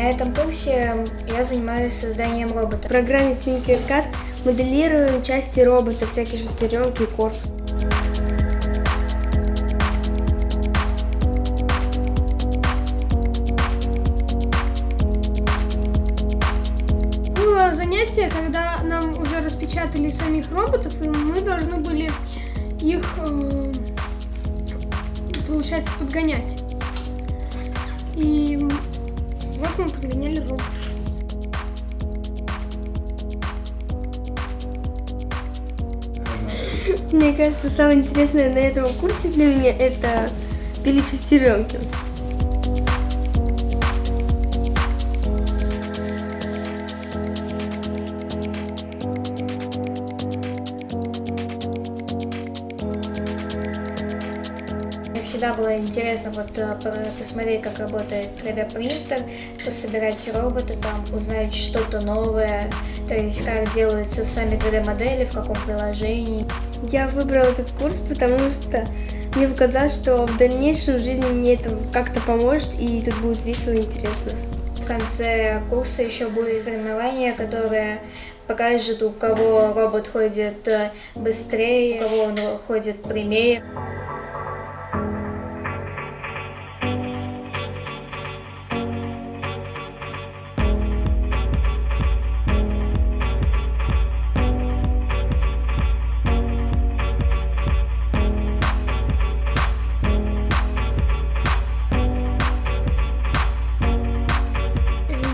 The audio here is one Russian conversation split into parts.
На этом курсе я занимаюсь созданием робота. В программе Tinkercad моделируем части робота, всякие шестеренки и корпус. Было занятие, когда нам уже распечатали самих роботов, и мы должны были их, получается, подгонять. И вот мы подгоняли роботов. Мне кажется, самое интересное на этом курсе для меня это пилить шестеренки. Мне всегда было интересно посмотреть, как работает 3D принтер, пособирать робота, узнать что-то новое, то есть как делаются сами 3D модели, в каком приложении. Я выбрала этот курс, потому что мне показалось, что в дальнейшем жизни мне это как-то поможет, и тут будет весело и интересно. В конце курса еще будет соревнование, которое покажет, у кого робот ходит быстрее, у кого он ходит прямее.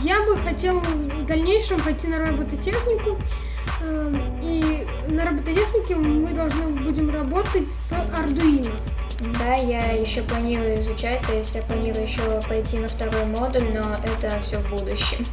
Я бы хотела в дальнейшем пойти на робототехнику, и на робототехнике мы должны будем работать с Arduino. Да, я еще планирую изучать, то есть я планирую еще пойти на второй модуль, но это все в будущем.